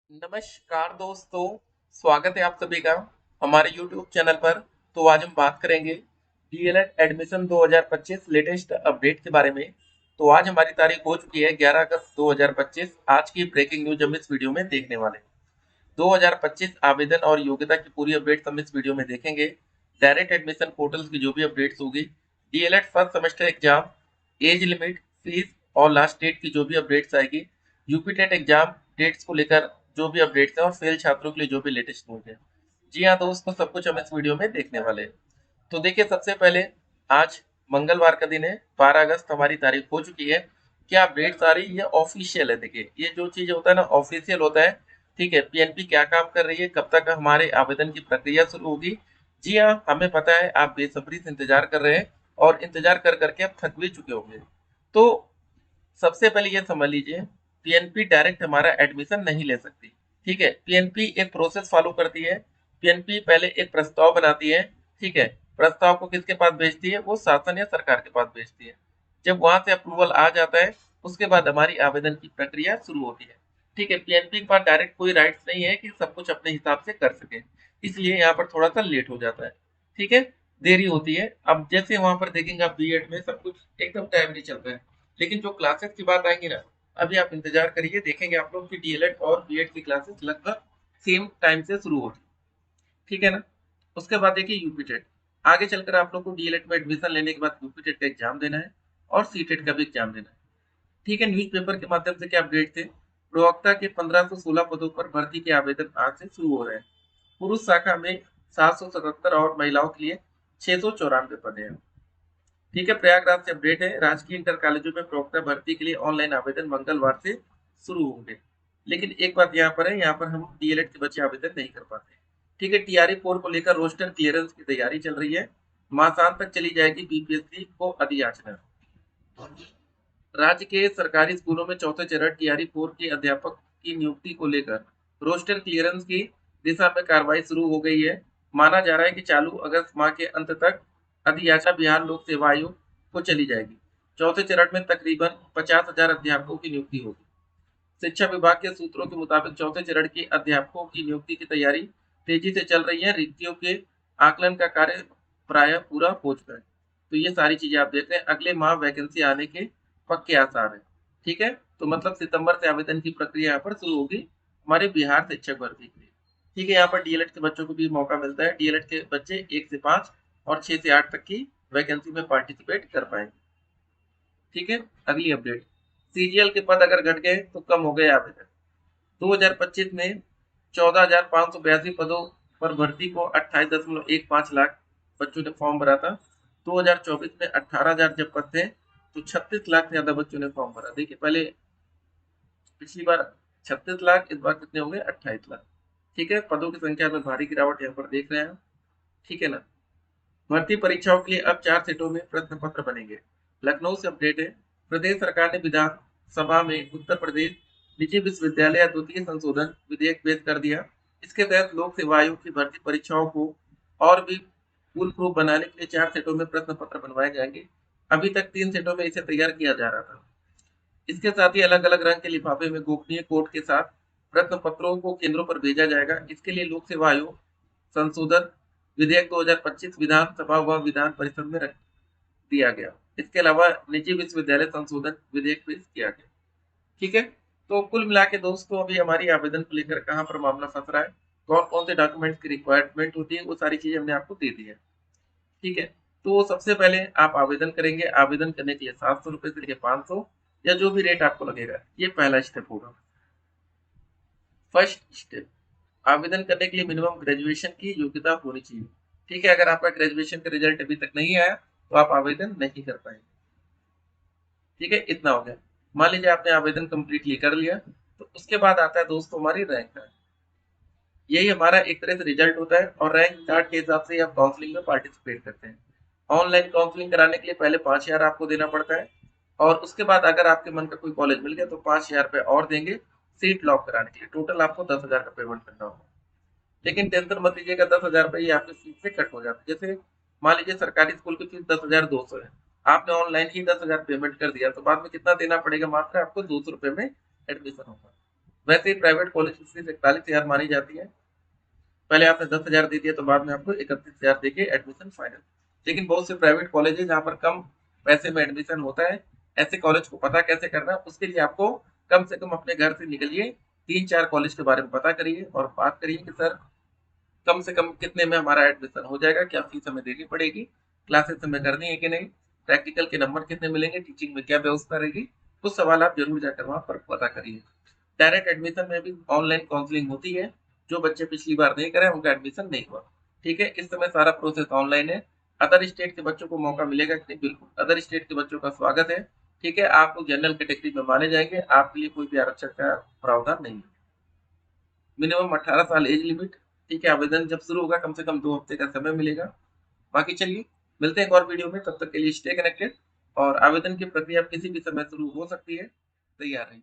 नमस्कार दोस्तों, स्वागत है आप सभी का हमारे YouTube चैनल पर। तो आज हम बात करेंगे डीएलएड एडमिशन 2025 लेटेस्ट अपडेट के बारे में। तो आज हमारी तारीख हो चुकी है 11 अगस्त 2025। आज की ब्रेकिंग न्यूज हम इस वीडियो में देखने वाले हैं। 2025 आवेदन और योग्यता की पूरी अपडेट्स हम इस वीडियो में देखेंगे। डायरेक्ट एडमिशन पोर्टल्स की जो भी अपडेट्स होगी, DElEd first semester exam, age limit, fees और लास्ट डेट की जो भी अपडेट्स आएगी, यूपी टेट एग्जाम डेट्स को लेकर जो भी अपडेट्स है और फेल छात्रों के लिए जो भी लेटेस्ट न्यूज है। जी हाँ दोस्तों, सब कुछ हम इस वीडियो में देखने वाले हैं। तो देखिए, सबसे पहले आज मंगलवार का दिन है, 12 अगस्त हमारी तारीख हो चुकी है। क्या अपडेट्स आ रही है? ये ऑफिशियल है। देखिए, ये जो चीज होता है ना, ऑफिशियल होता है। ठीक है, पीएनपी क्या काम कर रही है, कब तक हमारे आवेदन की प्रक्रिया शुरू होगी। जी हाँ, हमें पता है आप बेसब्री से इंतजार कर रहे हैं और इंतजार कर करके आप थक भी चुके होंगे। तो सबसे पहले ये समझ लीजिए, पीएनपी डायरेक्ट हमारा एडमिशन नहीं ले सकती। ठीक है, पीएनपी एक प्रोसेस फॉलो करती है। पीएनपी पहले एक प्रस्ताव बनाती है। ठीक है, प्रस्ताव को किसके पास भेजती है? वो शासन या सरकार के पास भेजती है। जब वहां से अप्रूवल आ जाता है, उसके बाद हमारी आवेदन की प्रक्रिया शुरू होती है। ठीक है, पीएनपी के पास डायरेक्ट कोई राइट्स नहीं है कि सब कुछ अपने हिसाब से कर सके, इसलिए यहाँ पर थोड़ा सा लेट हो जाता है। ठीक है, देरी होती है। अब जैसे वहां पर देखेंगे आप, बीएड में सब कुछ एकदम टाइमली चलता है। लेकिन जो क्लासेस की बात आएगी ना, अभी आप इंतजार करिए, देखेंगे आप लोग की डीएलएड और बीएड की क्लासेस लगभग सेम टाइम से शुरू होगी। ठीक है ना। उसके बाद देखिए यूपी टेट। आगे चलकर आप लोग को डीएलएड में एडमिशन लेने के बाद यूपी टेट का एग्जाम देना है और सी टेट का भी एग्जाम देना है। ठीक है, न्यूज़पेपर के माध्यम से क्या अपडेट थे? प्रवक्ता के 1516 पदों पर भर्ती के आवेदन आज से शुरू हो रहे हैं। पुरुष शाखा में 777 और महिलाओं के लिए 694 पद हैं। ठीक है, प्रयागराज से अपडेट है, राजकीय इंटर कॉलेजों में प्रवक्ता भर्ती के लिए ऑनलाइन आवेदन मंगलवार से शुरू होंगे। लेकिन एक बात यहाँ पर है, यहाँ पर हम डीएलएड के बच्चे आवेदन नहीं कर पाते। ठीक है, टीआरई 4 को लेकर रोस्टर क्लियरेंस की तैयारी चल रही है। मासांत तक चली जाएगी बीपीएससी को अधियाचना। राज्य के सरकारी स्कूलों में चौथे चरण टीआरई 4 के अध्यापक की नियुक्ति को लेकर रोस्टर क्लियरेंस की दिशा में कार्रवाई शुरू हो गई है। माना जा रहा है कि चालू अगस्त माह के अंत तक अधियाचना बिहार लोक सेवा आयोग को चली जाएगी। चौथे चरण में तकरीबन 50,000 अध्यापकों की नियुक्ति होगी। शिक्षा विभाग के सूत्रों के मुताबिक चौथे चरण के अध्यापकों की नियुक्ति की तैयारी तेजी से चल रही है। रिक्तियों के आकलन का कार्य प्राय पूरा हो चुका है। तो ये सारी चीजें आप देख रहे हैं, अगले माह वैकेंसी आने के पक्के आसार है। ठीक है, तो मतलब सितंबर से आवेदन की प्रक्रिया यहाँ पर शुरू होगी हमारे बिहार शिक्षक भर्ती के लिए। ठीक है, यहाँ पर डीएलएड के बच्चों को भी मौका मिलता है। डीएलएड के बच्चे 1 से 5 और 6 से 8 तक की वैकेंसी में पार्टिसिपेट कर पाएंगे। ठीक है, अगली अपडेट, सीजीएल के पद अगर घट गए तो कम हो गए आवेदन। 2025 में 14,582 पदों पर भर्ती को 28.15 लाख बच्चों ने फॉर्म भरा था। 2024 में 18,000 जब पद थे तो 36 लाख से ज्यादा बच्चों ने फॉर्म भरा। देखिए, पहले पिछली बार 36 लाख, इस बार कितने हो गए? 28 लाख। ठीक है, पदों की संख्या में भारी गिरावट यहाँ पर देख रहे हैं। ठीक है ना। भर्ती परीक्षाओं के लिए अब 4 सेटों में प्रश्न पत्र बनेंगे। लखनऊ से अपडेट है, प्रदेश सरकार ने विधानसभा में उत्तर प्रदेश निजी विश्वविद्यालय द्वितीय संशोधन विधेयक पेश कर दिया। इसके तहत लोक सेवा आयोग की भर्ती परीक्षाओं को और भी फुल प्रूफ बनाने के लिए 4 सेटों में प्रश्न पत्र बनवाए जाएंगे। अभी तक 3 सेटों में इसे तैयार किया जा रहा था। इसके साथ ही अलग अलग रंग के लिफाफे में गोपनीय कोड के साथ प्रश्न पत्रों को केंद्रों पर भेजा जाएगा। इसके लिए लोक सेवा आयोग संशोधन विधेयक 2025 विधानसभा व विधान परिषद में रख दिया गया। इसके अलावा निजी विश्वविद्यालय संशोधन विधेयक पेश किया गया। ठीक है, तो कुल मिला के दोस्तों, अभी हमारी आवेदन को लेकर कहाँ पर मामला फंस रहा है, कौन कौन से डॉक्यूमेंट्स की रिक्वायरमेंट होती है, वो सारी चीजें हमने आपको दे दी है। ठीक है, तो सबसे पहले आप आवेदन करेंगे। आवेदन करने के लिए 700 रुपए से लेकर 500 या जो भी रेट आपको लगेगा, ये पहला स्टेप होगा। फर्स्ट स्टेप, आवेदन करने के लिए मिनिमम ग्रेजुएशन की योग्यता होनी चाहिए। ठीक है, अगर आपका ग्रेजुएशन का रिजल्ट अभी तक नहीं आया तो आप आवेदन नहीं कर पाएंगे। ठीक है, इतना हो गया। मान लीजिए आपने आवेदन कंप्लीटली कर लिया, तो उसके बाद आता है दोस्तों हमारी रैंक कार्ड। यही हमारा एक तरह से रिजल्ट होता है और रैंक कार्ड के हिसाब से आप काउंसलिंग में पार्टिसिपेट करते हैं। ऑनलाइन काउंसलिंग कराने के लिए पहले 5,000 आपको देना पड़ता है और उसके बाद अगर आपके मन का कोई कॉलेज मिल गया तो 5,000 रुपये और देंगे सीट लॉक कराने के लिए। टोटल आपको 10,000 का पेमेंट करना होगा। लेकिन टेंशन मत लीजिएगा, 10,000 रुपये ये आपकी फीस से कट हो जाता है। जैसे मान लीजिए सरकारी स्कूल की फीस 10,200 है, आपने ऑनलाइन ही 10,000 पेमेंट कर दिया तो बाद में कितना देना पड़ेगा? मात्र आपको 200 रुपये में एडमिशन होगा। वैसे ही प्राइवेट कॉलेज की फीस 41,000 मानी जाती है। पहले आपने 10,000 दे दिया तो बाद में आपको 31,000 देके एडमिशन फाइनल। लेकिन बहुत से प्राइवेट कॉलेज है जहाँ पर कम पैसे में एडमिशन होता है। ऐसे कॉलेज को पता कैसे करना है, उसके लिए आपको कम से कम अपने घर से निकलिए, 3-4 कॉलेज के बारे में पता करिए और बात करिए कि सर कम से कम कितने में हमारा एडमिशन हो जाएगा, क्या फीस हमें देनी पड़ेगी, क्लासेस हमें करनी है कि नहीं, प्रैक्टिकल के नंबर कितने मिलेंगे, टीचिंग में क्या व्यवस्था रहेगी। कुछ सवाल आप जरूर जाकर वहां पर पता करिए। डायरेक्ट एडमिशन में भी ऑनलाइन काउंसलिंग होती है। जो बच्चे पिछली बार नहीं करे उनका एडमिशन नहीं हुआ, ठीक है, इस समय सारा प्रोसेस ऑनलाइन है। अदर स्टेट के बच्चों को मौका मिलेगा कि नहीं, बिल्कुल अदर स्टेट के बच्चों का स्वागत है, ठीक है, आप लोग जनरल कैटेगरी में माने जाएंगे, आपके लिए कोई भी आरक्षण का प्रावधान नहीं है। मिनिमम 18 साल एज लिमिट, ठीक है, आवेदन जब शुरू होगा कम से कम 2 हफ्ते का समय मिलेगा। बाकी चलिए मिलते हैं एक और वीडियो में, तब तक के लिए स्टे कनेक्टेड। और आवेदन की प्रक्रिया किसी भी समय शुरू हो सकती है, तैयार रहिए।